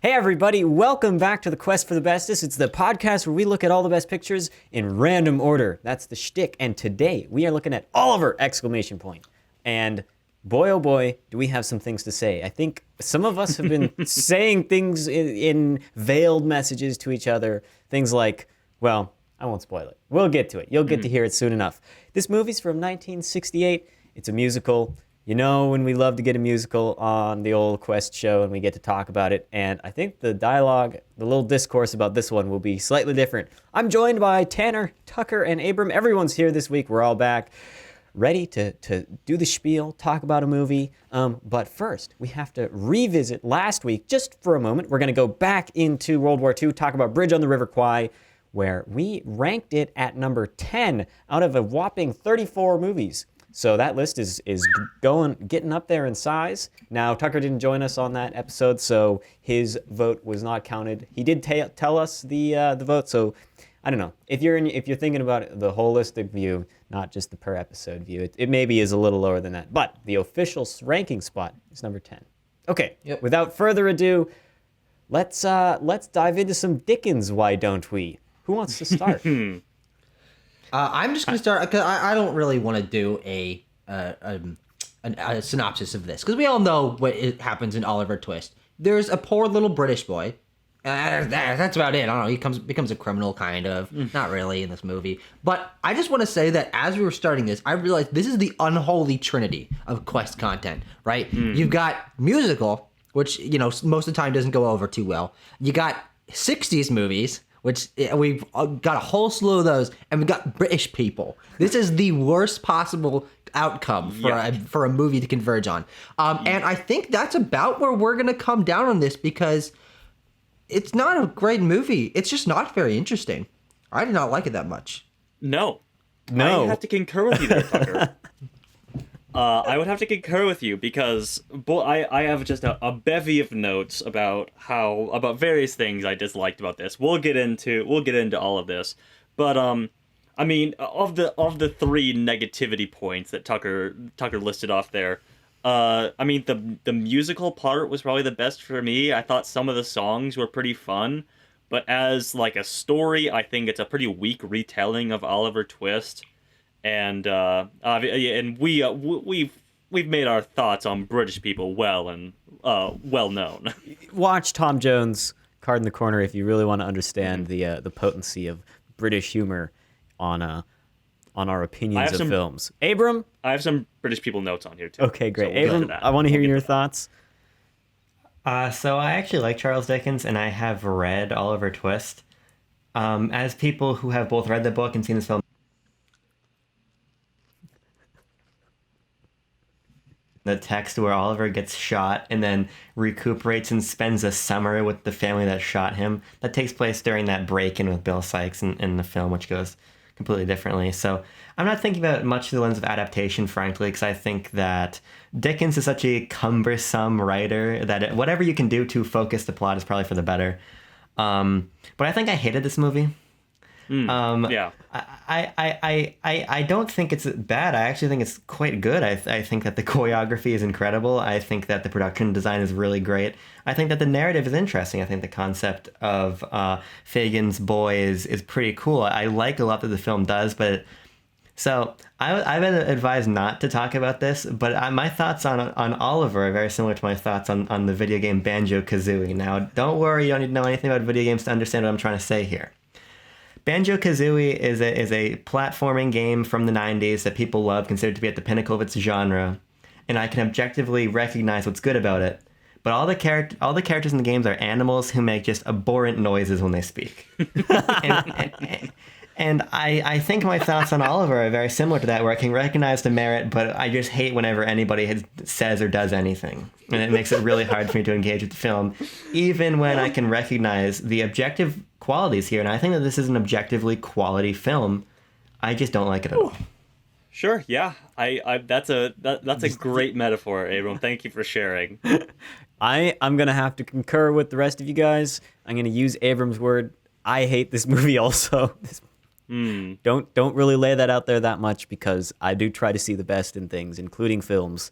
Hey everybody, welcome back to the Quest for the Bestest. It's the podcast where we look at all the best pictures in random order. That's the shtick. And today we are looking at Oliver! And boy oh boy, do we have some things to say. I think some of us have been saying things in veiled messages to each other. Things like, well, I won't spoil it. We'll get to it. You'll get to hear it soon enough. This movie's from 1968. It's a musical. You know, when we love to get a musical on the old Quest show and we get to talk about it. And I think the dialogue, the little discourse about this one will be slightly different. I'm joined by Tanner, Tucker, and Abram. Everyone's here this week. We're all back, ready to do the spiel, talk about a movie. But first, we have to revisit last week just for a moment. We're going to go back into World War II, talk about Bridge on the River Kwai, where we ranked it at number 10 out of a whopping 34 movies. So that list is getting up there in size. Now, Tucker didn't join us on that episode, so his vote was not counted. He did tell us the vote, so I don't know. If you're thinking about the holistic view, not just the per episode view, it maybe is a little lower than that. But the official ranking spot is number 10. Okay. Yep. Without further ado, let's dive into some Dickens. Why don't we? Who wants to start? I'm just going to start because I don't really want to do a synopsis of this because we all know what happens in Oliver Twist. There's a poor little British boy. That's about it. I don't know. He becomes a criminal, kind of. Not really in this movie. But I just want to say that as we were starting this, I realized this is the unholy trinity of Quest content, right? You've got musical, which, you know, most of the time doesn't go over too well. You got 60s movies, which we've got a whole slew of those, and we've got British people. This is the worst possible outcome for a movie to converge on. And I think that's about where we're going to come down on this because it's not a great movie. It's just not very interesting. I did not like it that much. No. I have to concur with you there, Tucker. I would have to concur with you because I have just a bevy of notes about various things I disliked about this. We'll get into all of this, but I mean, of the three negativity points that Tucker listed off there, I mean the musical part was probably the best for me. I thought some of the songs were pretty fun, but as like a story, I think it's a pretty weak retelling of Oliver Twist. And we've made our thoughts on British people well known. Watch Tom Jones' Card in the Corner if you really want to understand the potency of British humor on our opinions of films. Abram? I have some British people notes on here too. Okay, great. So Abram, I want to hear your thoughts. So I actually like Charles Dickens, and I have read Oliver Twist. As people who have both read the book and seen this film, the text where Oliver gets shot and then recuperates and spends a summer with the family that shot him. That takes place during that break-in with Bill Sikes in the film, which goes completely differently. So I'm not thinking about it much through the lens of adaptation, frankly, because I think that Dickens is such a cumbersome writer that whatever you can do to focus the plot is probably for the better. But I think I hated this movie. Yeah. I don't think it's bad. I actually think it's quite good. I think that the choreography is incredible. I think that the production design is really great. I think that the narrative is interesting. I think the concept of Fagin's boy is pretty cool. I like a lot that the film does, but so I've been advised not to talk about this, but my thoughts on Oliver are very similar to my thoughts on the video game Banjo-Kazooie. Now, don't worry, you don't need to know anything about video games to understand what I'm trying to say here. Banjo-Kazooie is a platforming game from the 90s that people love, considered to be at the pinnacle of its genre, and I can objectively recognize what's good about it. But all the characters in the games are animals who make just abhorrent noises when they speak. and I think my thoughts on Oliver are very similar to that, where I can recognize the merit, but I just hate whenever anybody says or does anything. And it makes it really hard for me to engage with the film, even when I can recognize the objective qualities here. And I think that this is an objectively quality film. I just don't like it at all. Sure, yeah. That's a great metaphor, Abram. Thank you for sharing. I'm going to have to concur with the rest of you guys. I'm going to use Abram's word. I hate this movie also. Don't really lay that out there that much, because I do try to see the best in things, including films.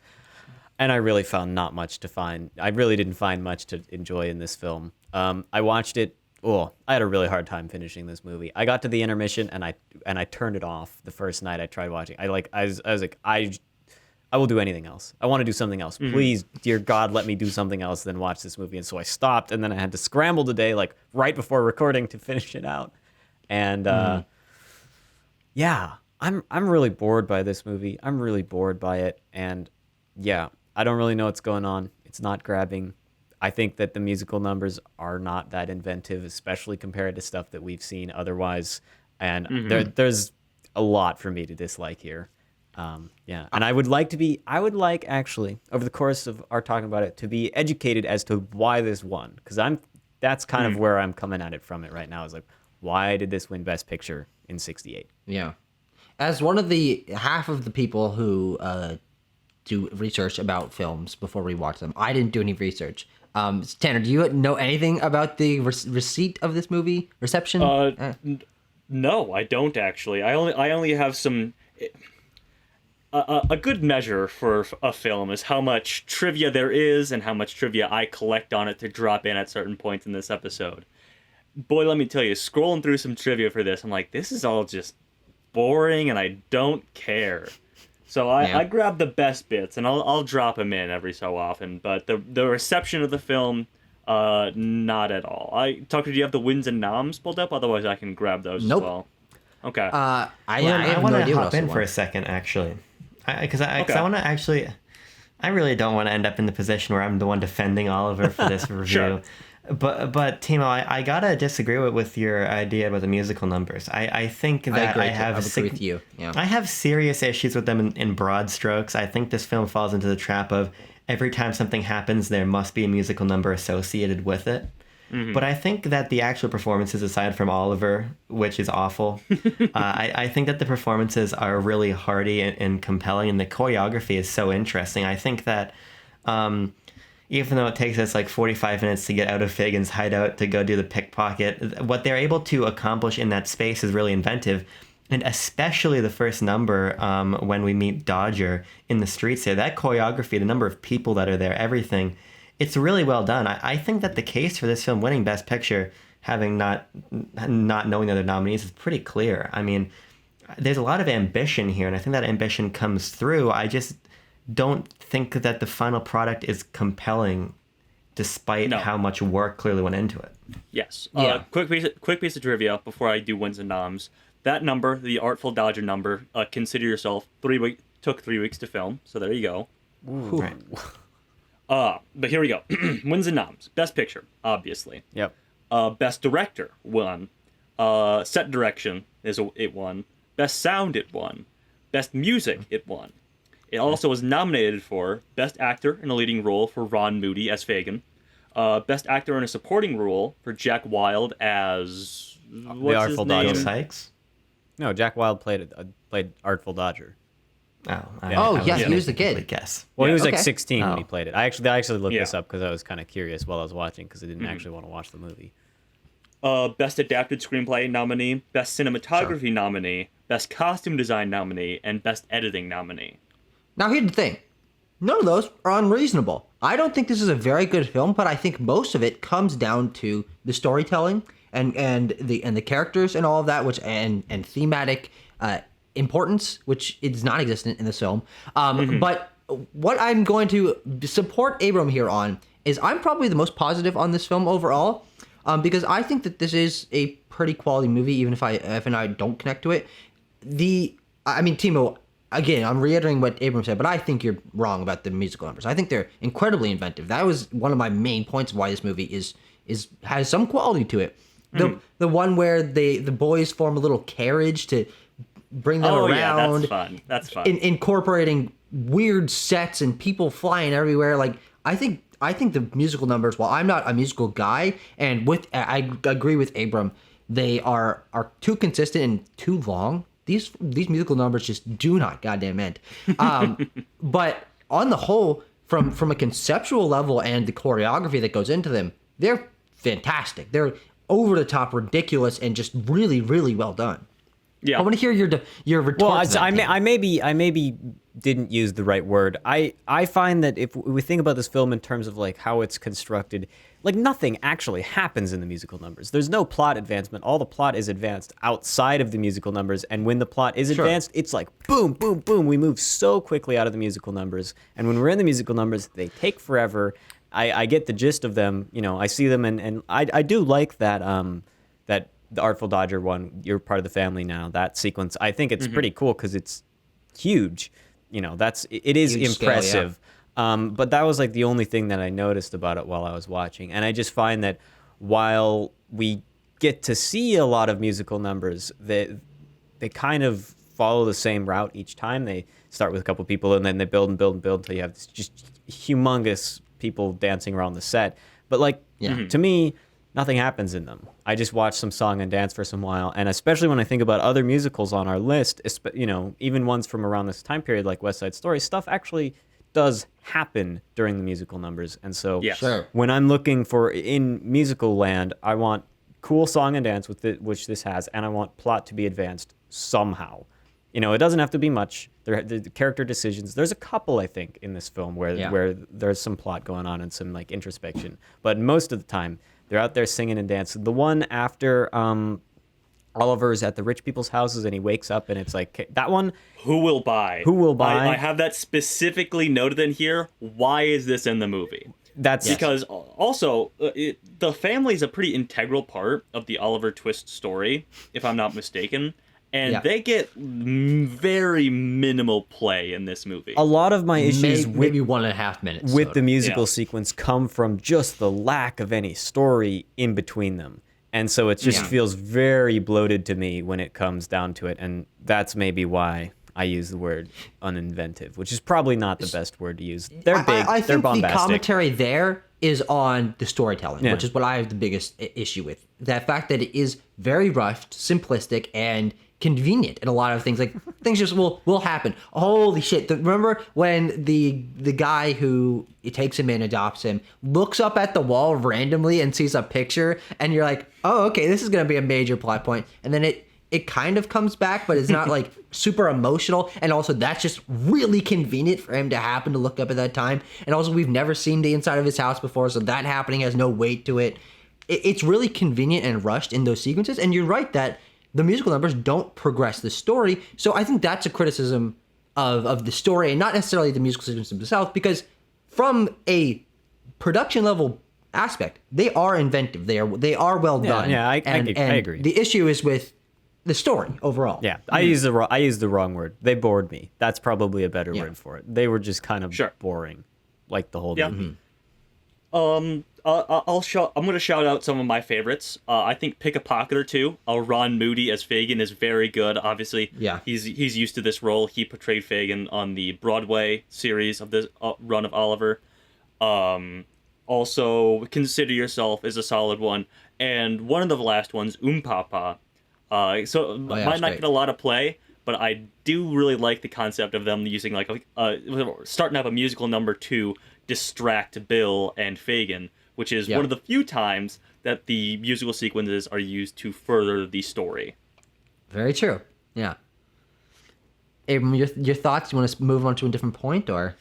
And I really found not much to find. I really didn't find much to enjoy in this film. I watched it. Oh, I had a really hard time finishing this movie. I got to the intermission and I turned it off the first night I tried watching. I was like, I will do anything else. I want to do something else. Please, dear God, let me do something else than watch this movie. And so I stopped, and then I had to scramble today, like right before recording, to finish it out. And yeah, I'm really bored by this movie. I'm really bored by it, and yeah, I don't really know what's going on. It's not grabbing. I think that the musical numbers are not that inventive, especially compared to stuff that we've seen otherwise. And there's a lot for me to dislike here. Yeah, and I would like actually, over the course of our talking about it, to be educated as to why this won. Because that's kind of where I'm coming at it from it right now. Is like, why did this win Best Picture in '68? Yeah. As one of the half of the people who do research about films before we watch them, I didn't do any research. Tanner, do you know anything about the receipt of this movie? Reception? No, I don't actually. I only have some. A good measure for a film is how much trivia there is and how much trivia I collect on it to drop in at certain points in this episode. Boy, let me tell you, scrolling through some trivia for this, I'm like, this is all just boring and I don't care. So I grab the best bits and I'll drop them in every so often. But the reception of the film, not at all. Tucker, do you have the wins and noms pulled up? Otherwise, I can grab those as well. Okay. I want to hop in for a second, actually, because I want to actually. I really don't want to end up in the position where I'm the one defending Oliver for this review. Sure. But Timo, I gotta disagree with your idea about the musical numbers. I think that I agree with you. Yeah. I have serious issues with them in broad strokes. I think this film falls into the trap of every time something happens, there must be a musical number associated with it. But I think that the actual performances, aside from Oliver, which is awful, I think that the performances are really hearty and compelling, and the choreography is so interesting. I think that even though it takes us like 45 minutes to get out of Fagin's hideout to go do the pickpocket, what they're able to accomplish in that space is really inventive. And especially the first number, when we meet Dodger in the streets there, that choreography, the number of people that are there, everything, it's really well done. I think that the case for this film winning Best Picture, having not knowing the other nominees, is pretty clear. I mean, there's a lot of ambition here, and I think that ambition comes through. I just don't think that the final product is compelling, despite how much work clearly went into it. Yes. Quick piece of trivia before I do wins and noms. That number, the Artful Dodger number, consider yourself took 3 weeks to film. So there you go. Right. But here we go. Wins and noms. Best Picture, obviously. Yep. Best Director won. Set Direction it won. Best Sound it won. Best Music it won. It also was nominated for Best Actor in a Leading Role for Ron Moody as Fagin, Best Actor in a Supporting Role for Jack Wilde as the Artful Dodger. Sykes? No, Jack Wilde played Artful Dodger. Yes, he was the kid. Guess. Well, he was like 16 when he played it. I actually looked this up because I was kind of curious while I was watching because I didn't actually want to watch the movie. Best Adapted Screenplay nominee, Best Cinematography nominee, Best Costume Design nominee, and Best Editing nominee. Now, here's the thing. None of those are unreasonable. I don't think this is a very good film, but I think most of it comes down to the storytelling and the characters and all of that, which and thematic importance, which is non-existent in this film. But what I'm going to support Abram here on is I'm probably the most positive on this film overall, because I think that this is a pretty quality movie, even if I don't connect to it. Timo, again, I'm reiterating what Abram said, but I think you're wrong about the musical numbers. I think they're incredibly inventive. That was one of my main points of why this movie has some quality to it. The one where the boys form a little carriage to bring them around. Yeah, that's fun. Incorporating weird sets and people flying everywhere. Like, I think the musical numbers, while I'm not a musical guy, and I agree with Abram, they are too consistent and too long. These musical numbers just do not goddamn end. But on the whole, from a conceptual level and the choreography that goes into them, they're fantastic. They're over the top, ridiculous, and just really, really well done. Yeah. I want to hear your retort. Well, I may be didn't use the right word. I find that if we think about this film in terms of like how it's constructed, like nothing actually happens in the musical numbers. There's no plot advancement. All the plot is advanced outside of the musical numbers, and when the plot is advanced, it's like boom, boom, boom. We move so quickly out of the musical numbers, and when we're in the musical numbers, they take forever. I get the gist of them. You know, I see them, and I do like that that the Artful Dodger one. You're part of the family now. That sequence, I think it's pretty cool because it's huge. You know, it is Huge impressive. scale, yeah. But that was like the only thing that I noticed about it while I was watching. And I just find that while we get to see a lot of musical numbers, they kind of follow the same route each time. They start with a couple people and then they build and build and build until you have this just humongous people dancing around the set. But like, to me, nothing happens in them. I just watch some song and dance for some while. And especially when I think about other musicals on our list, you know, even ones from around this time period like West Side Story, stuff actually does happen during the musical numbers. And so when I'm looking for in musical land, I want cool song and dance with it, which this has, and I want plot to be advanced somehow. You know, it doesn't have to be much. The character decisions. There's a couple, I think, in this film where there's some plot going on and some like introspection. But most of the time, they're out there singing and dancing. The one after Oliver's at the rich people's houses and he wakes up and it's like that one. Who will buy? Who will buy? I have that specifically noted in here. Why is this in the movie? That's because also the family is a pretty integral part of the Oliver Twist story, if I'm not mistaken. And they get very minimal play in this movie. A lot of my issues maybe 1.5 minutes with the musical sequence come from just the lack of any story in between them. And so it just feels very bloated to me when it comes down to it. And that's maybe why I use the word uninventive, which is probably not the best word to use. They're big, I they're think bombastic. the commentary there is on the storytelling, which is what I have the biggest issue with. That fact that it is very rushed, simplistic, and convenient in a lot of things. Like things just will happen. Holy shit! Remember when the guy who takes him in, adopts him, looks up at the wall randomly and sees a picture, and you're like, oh, okay, this is gonna be a major plot point, and then it kind of comes back, but it's not like super emotional. And also that's just really convenient for him to happen to look up at that time. And also we've never seen the inside of his house before, so that happening has no weight to it. It's really convenient and rushed in those sequences. And you're right that the musical numbers don't progress the story. So I think that's a criticism of the story and not necessarily the musical sequences themselves, because from a production level aspect, they are inventive. They are well done. Yeah, I agree. The issue is with the story overall. Yeah, I used the wrong word. They bored me. That's probably a better word for it. They were just kind of boring, like the whole movie. I'm going to shout out some of my favorites. I think Pick a Pocket or Two. Ron Moody as Fagin is very good. Obviously, he's used to this role. He portrayed Fagin on the Broadway series of this run of Oliver. Also, Consider Yourself is a solid one. And one of the last ones, Papa. Might not get a lot of play, but I do really like the concept of them using starting up a musical number to distract Bill and Fagin, which is one of the few times that the musical sequences are used to further the story. Very true. Yeah. Abram, your thoughts? You want to move on to a different point, or?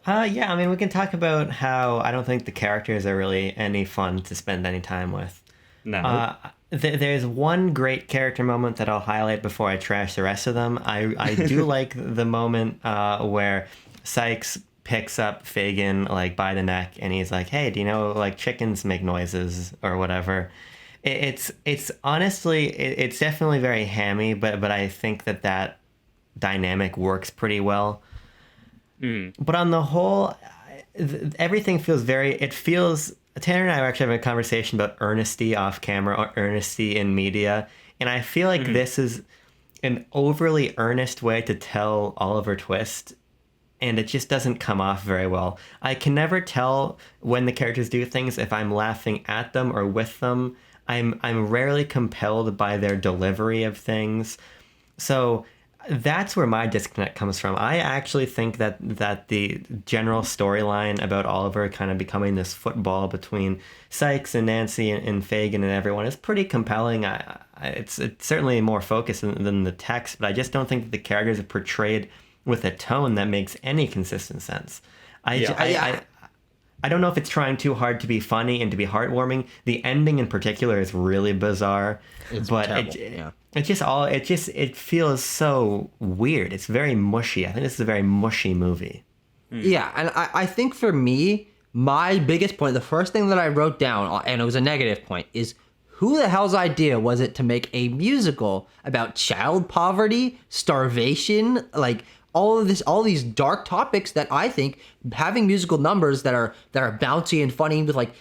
Yeah, I mean, we can talk about how I don't think the characters are really any fun to spend any time with. No. There's one great character moment that I'll highlight before I trash the rest of them. I do like the moment where Sykes picks up Fagin like by the neck and he's like, hey, do you know like chickens make noises or whatever. It's honestly it's definitely very hammy, but I think that dynamic works pretty well. But on the whole, everything feels Tanner and I were actually having a conversation about earnesty off camera or earnesty in media, and I feel like this is an overly earnest way to tell Oliver Twist, and it just doesn't come off very well. I can never tell when the characters do things if I'm laughing at them or with them. I'm rarely compelled by their delivery of things. So that's where my disconnect comes from. I actually think that the general storyline about Oliver kind of becoming this football between Sykes and Nancy and Fagin and everyone is pretty compelling. It's certainly more focused than the text, but I just don't think that the characters are portrayed with a tone that makes any consistent sense. Yeah. I don't know if it's trying too hard to be funny and to be heartwarming. The ending in particular is really bizarre, but terrible, it feels so weird. It's very mushy. I think this is a very mushy movie. Yeah, and I think for me, my biggest point, the first thing that I wrote down, and it was a negative point, is who the hell's idea was it to make a musical about child poverty, starvation, like all these dark topics that I think having musical numbers that are bouncy and funny with like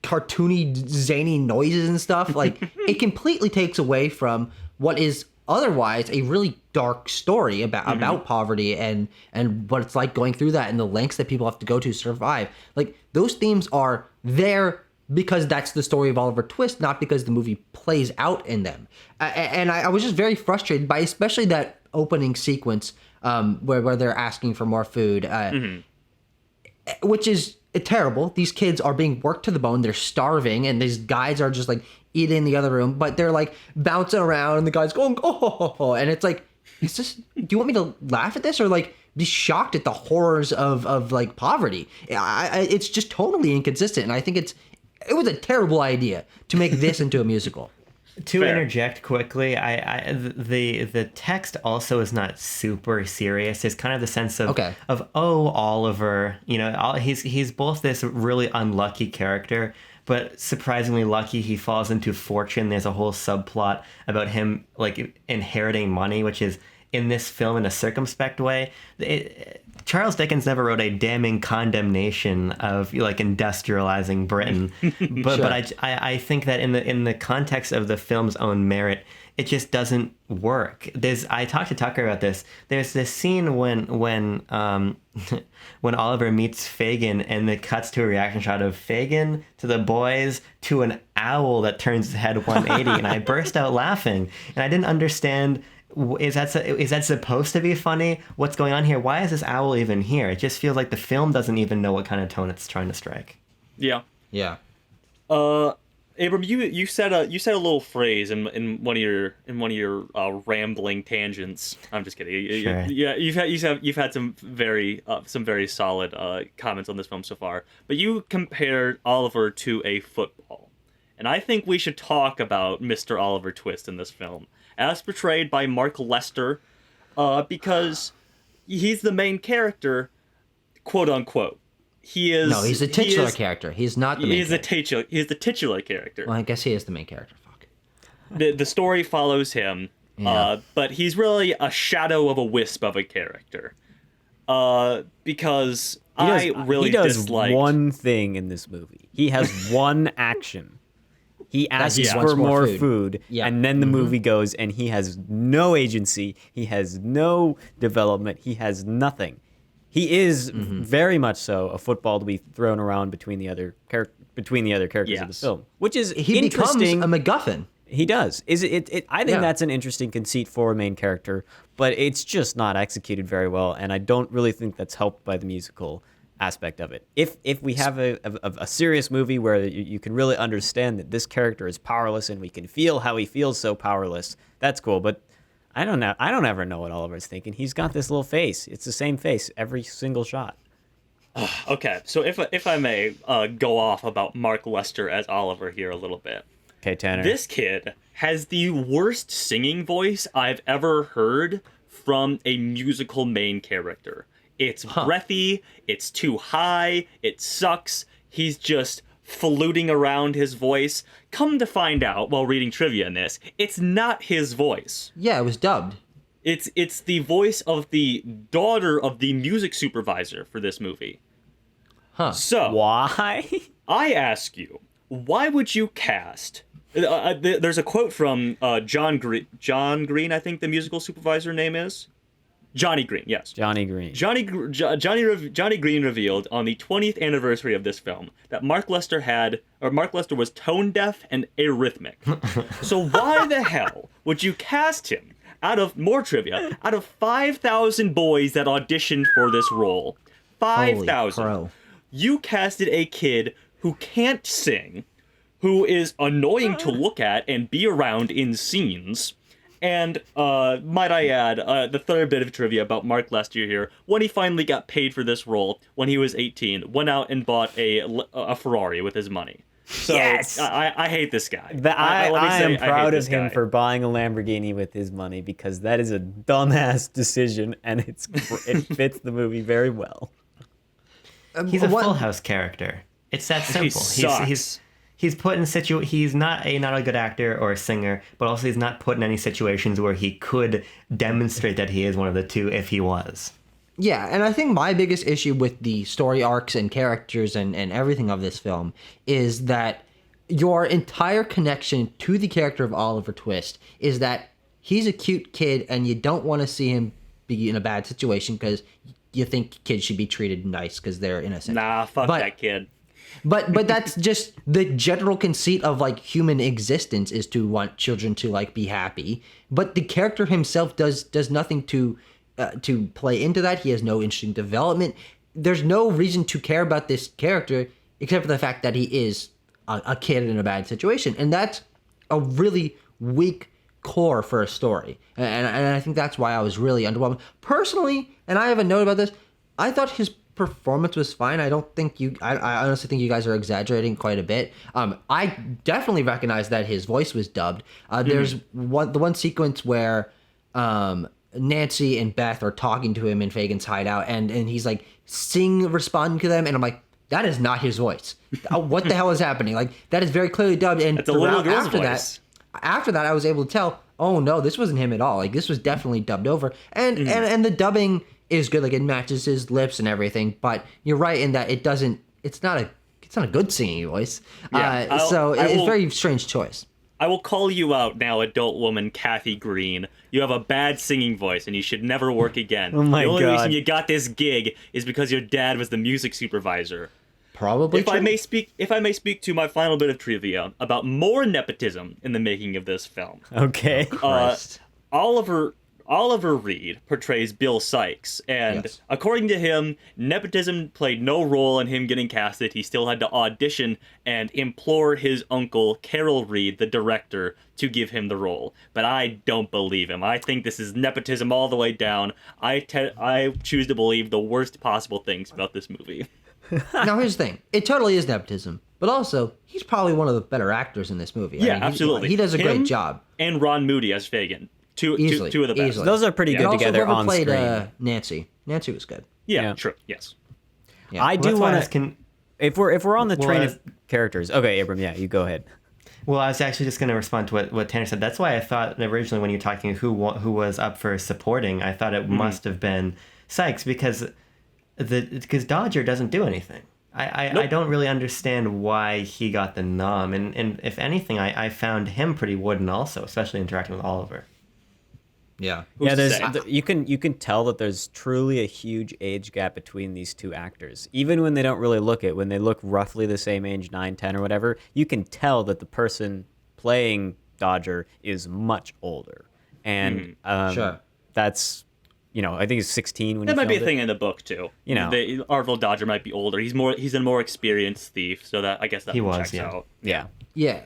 cartoony, zany noises and stuff, like it completely takes away from what is otherwise a really dark story about poverty and what it's like going through that and the lengths that people have to go to survive. Like those themes are there because that's the story of Oliver Twist, not because the movie plays out in them. And I was just very frustrated by especially that opening sequence where they're asking for more food, which is terrible. These kids are being worked to the bone. They're starving, and these guys are just like eating in the other room, but they're like bouncing around, and the guy's going, oh, and it's like, is this? Do you want me to laugh at this or like be shocked at the horrors of like poverty? It's just totally inconsistent, and I think it was a terrible idea to make this into a musical. To Fair. interject quickly, the text also is not super serious. It's kind of the sense of Oliver, he's both this really unlucky character, but surprisingly lucky he falls into fortune. There's a whole subplot about him like inheriting money, which is in this film in a circumspect way. Charles Dickens never wrote a damning condemnation of like industrializing Britain, but I think that in the context of the film's own merit, it just doesn't work. I talked to Tucker about this. There's this scene when Oliver meets Fagin and it cuts to a reaction shot of Fagin to the boys to an owl that turns its head 180, and I burst out laughing, and I didn't understand. Is that supposed to be funny? What's going on here? Why is this owl even here? It just feels like the film doesn't even know what kind of tone it's trying to strike. Yeah. Yeah. Abram, you said a little phrase in one of your rambling tangents. I'm just kidding. Sure. Yeah, you've had some very solid comments on this film so far. But you compared Oliver to a football, and I think we should talk about Mr. Oliver Twist in this film, as portrayed by Mark Lester, because he's the main character, quote unquote. He's the titular character. He's not the main character. He's the titular character. Well, I guess he is the main character. Fuck. The story follows him, but he's really a shadow of a wisp of a character. Because I really disliked one thing in this movie. He has one action. He asks wants for more more food. food, and then the movie goes, and he has no agency. He has no development. He has nothing. He is very much so a football to be thrown around between the other characters of the film, which is He becomes interesting. a MacGuffin. He does. I think that's an interesting conceit for a main character, but it's just not executed very well, and I don't really think that's helped by the musical aspect of it. If we have a serious movie where you can really understand that this character is powerless and we can feel how he feels so powerless, that's cool. But I don't ever know what Oliver's thinking. He's got this little face. It's the same face every single shot. Okay, so if I may go off about Mark Lester as Oliver here a little bit. Okay, Tanner. This kid has the worst singing voice I've ever heard from a musical main character. It's breathy, it's too high, it sucks, he's just fluting around his voice. Come to find out, while reading trivia in this, it's not his voice. Yeah, it was dubbed. It's the voice of the daughter of the music supervisor for this movie. Huh. So, Why? I ask you, why would you cast... there's a quote from John Green, I think the musical supervisor name is. Johnny Green, yes. Johnny Green. Johnny Green revealed on the 20th anniversary of this film that Mark Lester was tone deaf and arrhythmic. So why the hell would you cast him out of 5,000 boys that auditioned for this role? 5,000. You casted a kid who can't sing, who is annoying to look at and be around in scenes, And might I add, the third bit of trivia about Mark Lester here, when he finally got paid for this role, when he was 18, went out and bought a Ferrari with his money. So Yes! I hate this guy. Let me I am hate proud this of him guy. for buying a Lamborghini with his money because that is a dumbass decision and it fits the movie very well. He's a Full House character. It's that simple. He's put in he's not a good actor or a singer, but also he's not put in any situations where he could demonstrate that he is one of the two if he was. Yeah, and I think my biggest issue with the story arcs and characters and everything of this film is that your entire connection to the character of Oliver Twist is that he's a cute kid and you don't want to see him be in a bad situation because you think kids should be treated nice because they're innocent. Nah, fuck that kid. But that's just the general conceit of like human existence is to want children to like be happy. But the character himself does nothing to play into that. He has no interesting development. There's no reason to care about this character except for the fact that he is a kid in a bad situation, and that's a really weak core for a story. And I think that's why I was really underwhelmed personally. And I have a note about this. I thought his performance was fine. I honestly think you guys are exaggerating quite a bit. I definitely recognize that his voice was dubbed. There's the one sequence where Nancy and Beth are talking to him in Fagin's hideout, and he's like responding to them, and I'm like, that is not his voice. What the hell is happening? Like, that is very clearly dubbed. And it's a little girl's voice. After that, I was able to tell, oh no, this wasn't him at all. Like, this was definitely dubbed over, and the dubbing is good. Like, it matches his lips and everything. But you're right in that it's not a good singing voice. Yeah, it's a very strange choice. I will call you out now, adult woman Kathy Green. You have a bad singing voice, and you should never work again. Oh my The only God. reason you got this gig is because your dad was the music supervisor. Probably. If I may speak to my final bit of trivia about more nepotism in the making of this film. Okay. Christ. Oliver Reed portrays Bill Sykes, and Yes. according to him, nepotism played no role in him getting casted. He still had to audition and implore his uncle, Carol Reed, the director, to give him the role. But I don't believe him. I think this is nepotism all the way down. I choose to believe the worst possible things about this movie. Now, here's the thing. It totally is nepotism. But also, he's probably one of the better actors in this movie. Yeah, absolutely. He does a Him great job. And Ron Moody as Fagin. Two of the best. Easily. Those are pretty Yeah. good And also, together whoever on played screen. Nancy. Nancy was good. Yeah, Yeah. true. Yes. Yeah. I do That's why I want was to. If we're on the train Well, of characters, okay, Abram, yeah, you go ahead. Well, I was actually just going to respond to what Tanner said. That's why I thought originally when you were talking who was up for supporting, I thought it must have been Sykes because Dodger doesn't do anything. I don't really understand why he got the nom, and if anything, I found him pretty wooden also, especially interacting with Oliver. Yeah. Who's to say? You can tell that there's truly a huge age gap between these two actors. Even when they don't really look it, when they look roughly the same age, 9, 10 or whatever, you can tell that the person playing Dodger is much older. And Sure. that's, I think he's 16 when That he might be a filmed it. thing in the book too. You know. the Artful Dodger might be older. He's a more experienced thief, so that I guess that He was, checks yeah. out. Yeah. Yeah.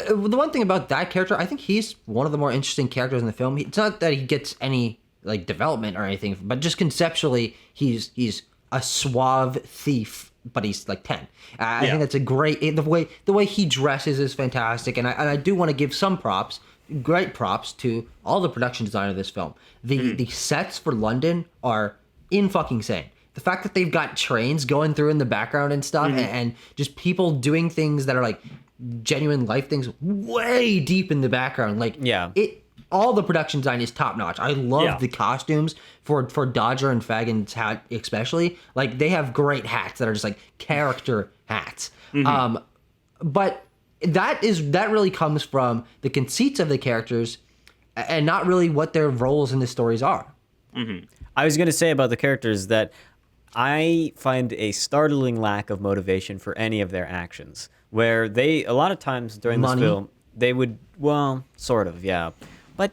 The one thing about that character, I think he's one of the more interesting characters in the film. It's not that he gets any like development or anything, but just conceptually, he's a suave thief, but he's like 10. I think that's a great the way he dresses is fantastic, and I do want to give some great props to all the production design of this film. The sets for London are insane. The fact that they've got trains going through in the background and stuff, and just people doing things that are like genuine life things way deep in the background. Like, all the production design is top notch. I love the costumes for Dodger and Fagin's hat, especially. Like, they have great hats that are just like character hats. But that really comes from the conceits of the characters and not really what their roles in the stories are. I was going to say about the characters that I find a startling lack of motivation for any of their actions, where a lot of times during this film, they would, well, sort of, yeah. But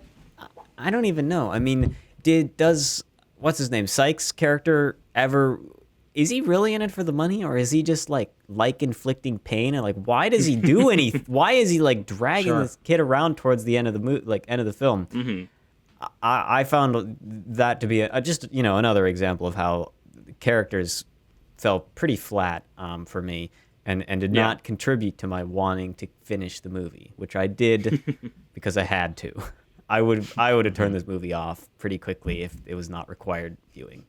I don't even know. I mean, does what's his name, Sykes' character ever is he really in it for the money, or is he just like inflicting pain? And like, why does he do why is he like dragging Sure. this kid around towards the end of the end of the film? Mm-hmm. I found that to be just another example of how characters fell pretty flat for me, and did not contribute to my wanting to finish the movie, which I did because I had to. I would have turned this movie off pretty quickly if it was not required viewing.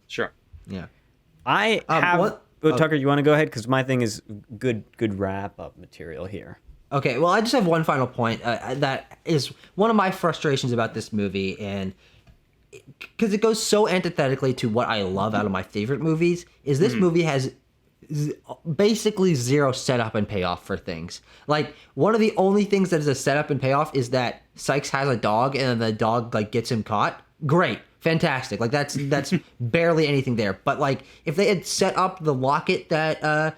Sure. Yeah. I have. what- Tucker, you want to go ahead, because my thing is good wrap up material here. Okay, well, I just have one final point that is one of my frustrations about this movie, and because it goes so antithetically to what I love out of my favorite movies, is this movie has basically zero setup and payoff for things. Like, one of the only things that is a setup and payoff is that Sykes has a dog, and then the dog like gets him caught. Great. Fantastic. Like, that's barely anything there. But like, if they had set up the locket that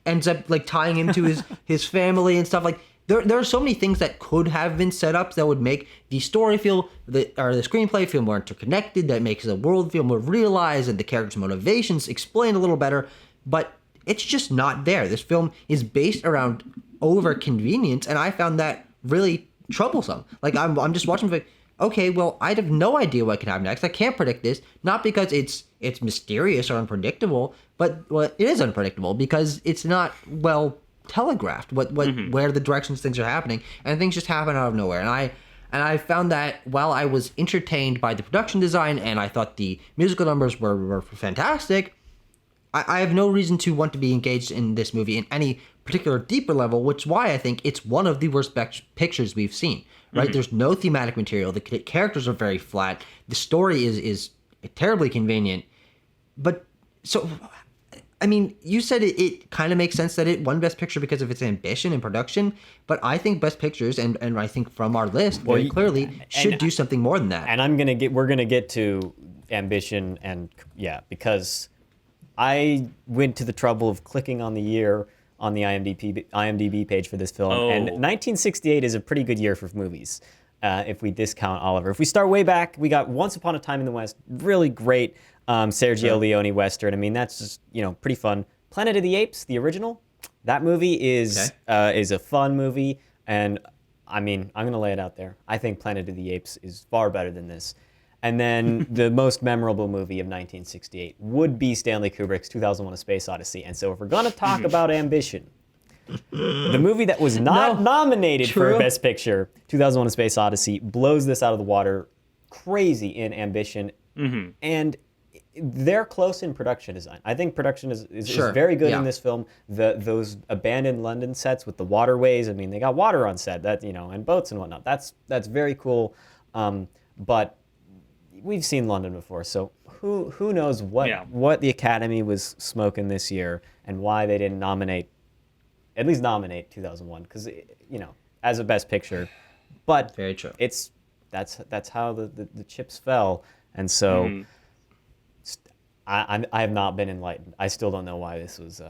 ends up like tying him to his family and stuff, like there are so many things that could have been set up that would make the story feel the screenplay feel more interconnected, that makes the world feel more realized and the characters' motivations explained a little better. But it's just not there. This film is based around over convenience, and I found that really troublesome. Like, I'm just watching like, okay, well, I have no idea what could happen next. I can't predict this, not because it's mysterious or unpredictable, but it is unpredictable because it's not well telegraphed where the directions things are happening, and things just happen out of nowhere. And I found that while I was entertained by the production design and I thought the musical numbers were fantastic, I have no reason to want to be engaged in this movie in any particular deeper level, which is why I think it's one of the worst pictures we've seen. Right? There's no thematic material. The characters are very flat. The story is terribly convenient. But so, I mean, you said it kind of makes sense that it won Best Picture because of its ambition and production. But I think Best Pictures, and I think from our list very clearly, should do something more than that. And we're gonna get to ambition, and because I went to the trouble of clicking on the year on the IMDb page for this film, and 1968 is a pretty good year for movies, if we discount Oliver. If we start way back, we got Once Upon a Time in the West, really great Sergio Leone Western. I mean, that's just pretty fun. Planet of the Apes, the original, that movie is a fun movie, and I mean, I'm gonna lay it out there. I think Planet of the Apes is far better than this. And then the most memorable movie of 1968 would be Stanley Kubrick's 2001: A Space Odyssey. And so if we're going to talk about ambition, the movie that was not nominated for Best Picture, 2001: A Space Odyssey, blows this out of the water. Crazy in ambition. And they're close in production design. I think production is very good in this film. Those abandoned London sets with the waterways, I mean, they got water on set, that and boats and whatnot. That's very cool. But we've seen London before, so who knows what the Academy was smoking this year and why they didn't at least nominate 2001, because as a Best Picture. But very true. That's how the chips fell, and so I have not been enlightened. I still don't know why this was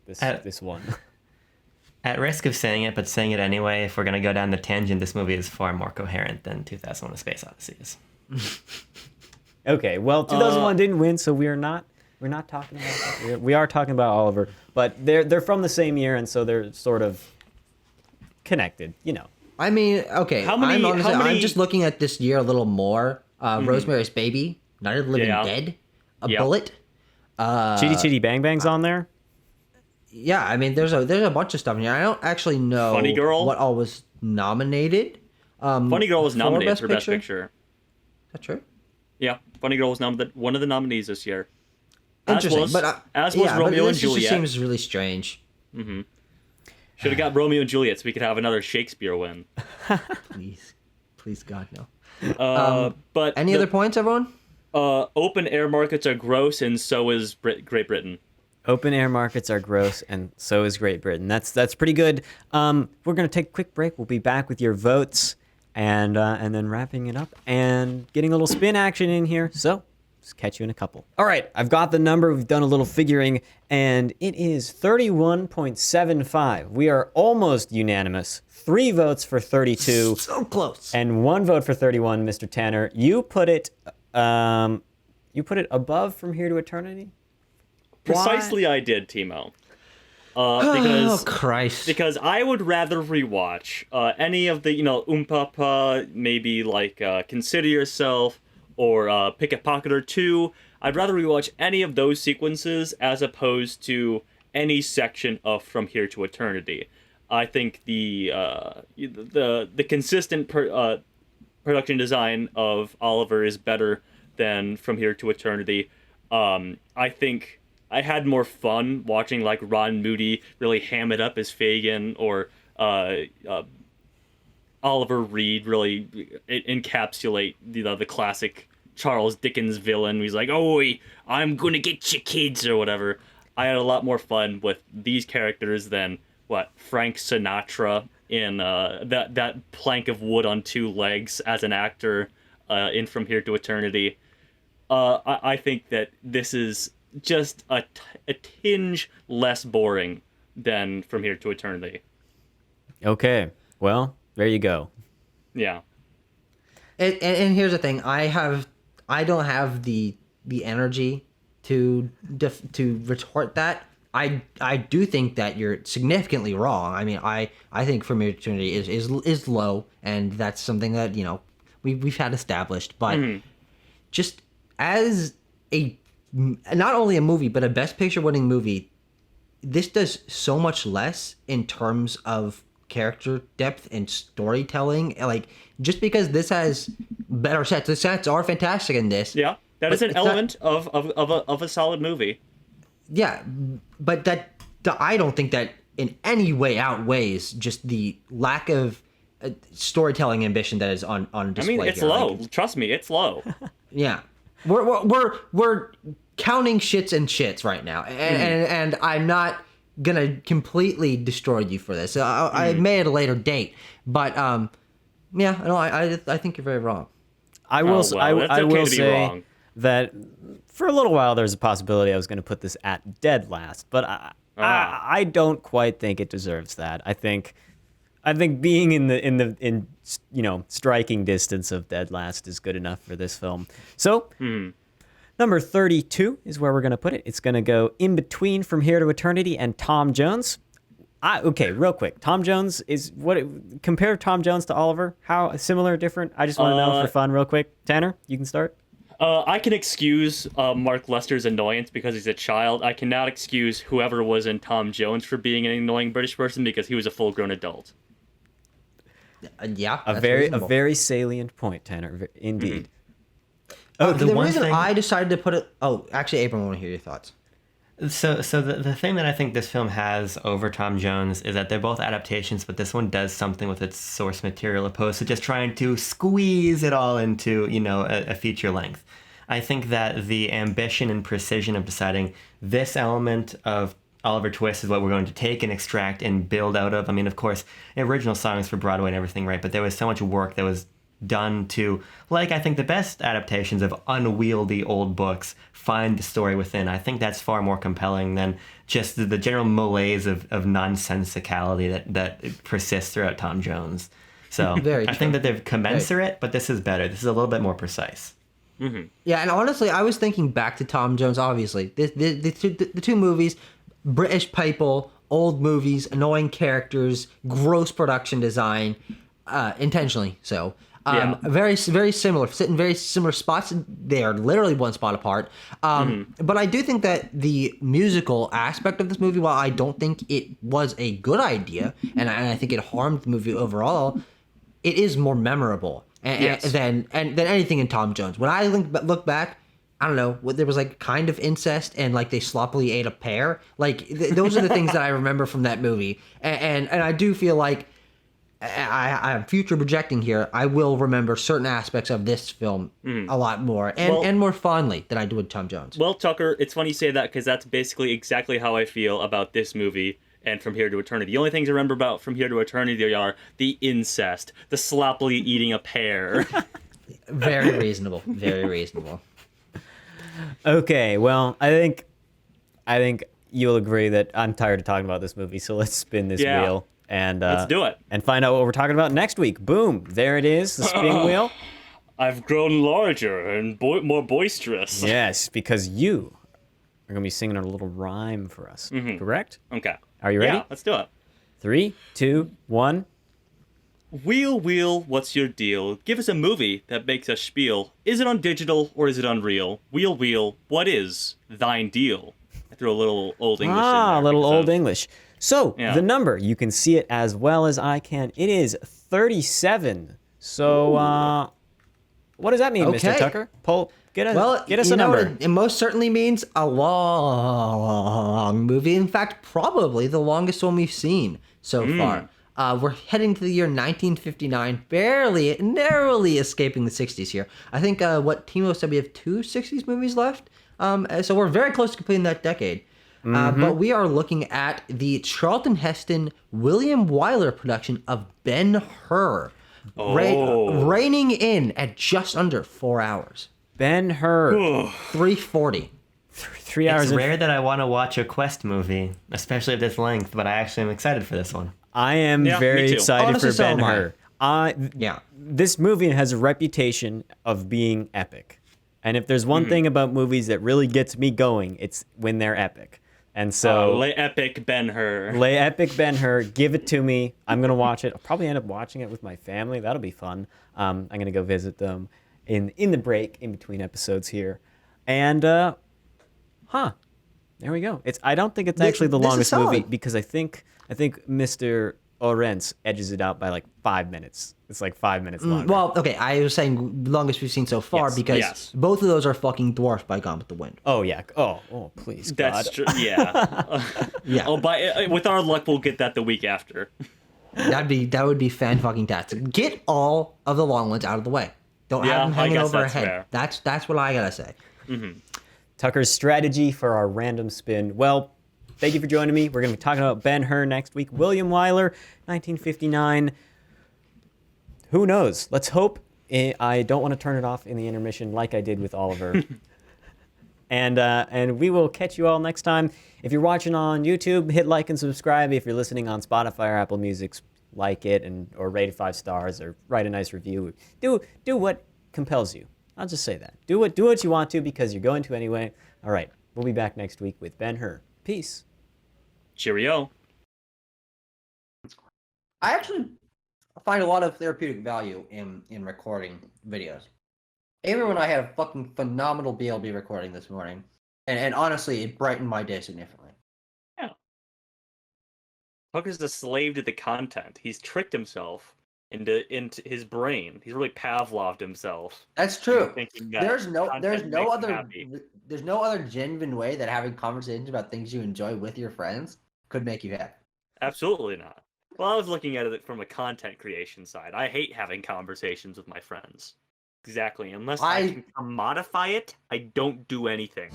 this one. At risk of saying it, but saying it anyway, if we're gonna go down the tangent, this movie is far more coherent than 2001: A Space Odyssey is. Okay, well, 2001 didn't win, so we're not talking about that. We are talking about Oliver, but they're from the same year, and so they're sort of connected, I mean, okay. I'm just looking at this year a little more. Rosemary's Baby, Night of the Living Dead, Bullet. Chitty Chitty Bang Bang's on there. Yeah, I mean, there's a bunch of stuff in here. I don't actually know Funny Girl? what all was nominated. Funny Girl was nominated for Best Picture. Is that true? Yeah, Funny Girl was one of the nominees this year. Interesting, As was Romeo and Juliet. Just seems really strange. Should have got Romeo and Juliet so we could have another Shakespeare win. Please, God, no. But any other points, everyone? Open air markets are gross, and so is Great Britain. Open air markets are gross, and so is Great Britain. That's pretty good. We're gonna take a quick break. We'll be back with your votes, and then wrapping it up and getting a little spin action in here. So just catch you in a couple. All right, I've got the number. We've done a little figuring, and it is 31.75. We are almost unanimous. 3 votes for 32. So close. And 1 vote for 31, Mr. Tanner. You put it above From Here to Eternity? Precisely, I did, Timo. Oh Christ! Because I would rather rewatch any of the Umpapa, maybe like Consider Yourself or Pick a Pocket or Two. I'd rather rewatch any of those sequences as opposed to any section of From Here to Eternity. I think the consistent production design of Oliver is better than From Here to Eternity. I think I had more fun watching like Ron Moody really ham it up as Fagin, or Oliver Reed really encapsulate the classic Charles Dickens villain. He's like, "Oh, I'm gonna get you kids," or whatever. I had a lot more fun with these characters than Frank Sinatra in that plank of wood on two legs as an actor in From Here to Eternity. I think that this is just a tinge less boring than From Here to Eternity. Okay, well, there you go. Yeah. And here's the thing: I don't have the energy to retort that. I do think that you're significantly wrong. I mean, I think From Here to Eternity is low, and that's something that we've had established. But just as not only a movie, but a Best Picture winning movie, this does so much less in terms of character depth and storytelling. Like, just because this has better sets, the sets are fantastic in this. Yeah, that is an element of a solid movie. Yeah, but I don't think that in any way outweighs just the lack of storytelling ambition that is on display. I mean, it's here. low. Like, Trust me, it's low. yeah, we're counting shits and shits right now, and I'm not gonna completely destroy you for this. I may at a later date, but yeah, no, I think you're very wrong. I will I will say wrong. that for a little while there's a possibility I was going to put this at dead last, but I don't quite think it deserves that. I think being in striking distance of dead last is good enough for this film. So number 32 is where we're going to put it. It's going to go in between From Here to Eternity and Tom Jones. Okay, real quick. Tom Jones is compare Tom Jones to Oliver. How similar, different? I just want to know for fun, real quick. Tanner, you can start. I can excuse Mark Lester's annoyance because he's a child. I cannot excuse whoever was in Tom Jones for being an annoying British person because he was a full-grown adult. Yeah, a very salient point, Tanner. Indeed. The reason I decided to put it. Oh, actually, Abram, I want to hear your thoughts. So the thing that I think this film has over Tom Jones is that they're both adaptations, but this one does something with its source material opposed to just trying to squeeze it all into, a feature length. I think that the ambition and precision of deciding this element of Oliver Twist is what we're going to take and extract and build out of. I mean, of course, original songs for Broadway and everything, right? But there was so much work that was done to, like, I think the best adaptations of unwieldy old books find the story within. I think that's far more compelling than just the general malaise of nonsensicality that persists throughout Tom Jones. So I think that they're commensurate, but this is better. This is a little bit more precise. Mm-hmm. Yeah, and honestly, I was thinking back to Tom Jones, obviously. The two movies, British people, old movies, annoying characters, gross production design, intentionally so. Very, very similar, sit in very similar spots. They are literally one spot apart. But I do think that the musical aspect of this movie, while I don't think it was a good idea, and I think it harmed the movie overall, it is more memorable than anything in Tom Jones. When I look back, I don't know, there was like kind of incest and like they sloppily ate a pear. Like those are the things that I remember from that movie, and I do feel like. I'm future projecting here. I will remember certain aspects of this film a lot more and more fondly than I do with Tom Jones. Well, Tucker, it's funny you say that because that's basically exactly how I feel about this movie and From Here to Eternity. The only things I remember about From Here to Eternity are the incest, the sloppily eating a pear. Very reasonable. Very reasonable. Okay, well, I think you'll agree that I'm tired of talking about this movie, so let's spin this wheel. And let's do it. And find out what we're talking about next week. Boom. There it is, the spin wheel. I've grown larger and more boisterous. Yes, because you are going to be singing a little rhyme for us. Mhm. Correct? Okay. Are you ready? Yeah, let's do it. 3, 2, 1. Wheel, wheel, what's your deal? Give us a movie that makes us spiel. Is it on digital or is it unreal? Wheel, wheel, what is thine deal? I threw a little old English in there. A little because old of- English. So, Yeah. the number, you can see it as well as I can. It is 37. So, what does that mean, Mr. Okay. Tucker? Get us you a know number. what it most certainly means? A long movie. In fact, probably the longest one we've seen so far. We're heading to the year 1959, narrowly escaping the 60s here. I think what Timo said, we have 2 60s movies left. So we're very close to completing that decade. But we are looking at the Charlton Heston, William Wyler production of Ben-Hur, reigning in at just under 4 hours. Ben-Hur. 3:40. 3 hours It's and rare that I want to watch a Quest movie, especially of this length, but I actually am excited for this one. I am Yeah, very me too. excited Honestly, for so am Ben-Hur. Yeah. This movie has a reputation of being epic. And if there's one thing about movies that really gets me going, it's when they're epic. And so Lay epic Ben-Hur. lay epic Ben-Hur, give it to me. I'm going to watch it. I'll probably end up watching it with my family. That'll be fun. I'm going to go visit them in the break in between episodes here. And there we go. I don't think it's actually the This is longest movie solid. because I think Mr. Orentz edges it out by like 5 minutes. It's like 5 minutes longer. Well, okay, I was saying longest we've seen so far Yes, because yes. both of those are fucking dwarfed by Gone with the Wind. Oh yeah. Oh please God. That's true. Yeah. Yeah. Oh, with our luck, we'll get that the week after. That would be fan fucking tastic. Get all of the long ones out of the way. Don't Yeah, have them I hanging guess over our that's head. fair. That's what I gotta say. Tucker's strategy for our random spin. Well, thank you for joining me. We're going to be talking about Ben-Hur next week. William Wyler, 1959. Who knows? Let's hope I don't want to turn it off in the intermission like I did with Oliver. And we will catch you all next time. If you're watching on YouTube, hit like and subscribe. If you're listening on Spotify or Apple Music, like it or rate it 5 stars or write a nice review. Do what compels you. I'll just say that. Do what you want to because you're going to anyway. All right, we'll be back next week with Ben-Hur. Peace. Cheerio. I actually find a lot of therapeutic value in recording videos. Avery and I had a fucking phenomenal BLB recording this morning, and honestly, it brightened my day significantly. Tucker's a slave to the content. He's tricked himself into his brain. He's really Pavloved himself. That's true. Thinking that There's no content makes him other happy. there's no other genuine way that having conversations about things you enjoy with your friends could make you happy. Absolutely not. Well, I was looking at it from a content creation side. I hate having conversations with my friends. Exactly. Unless I can commodify it, I don't do anything.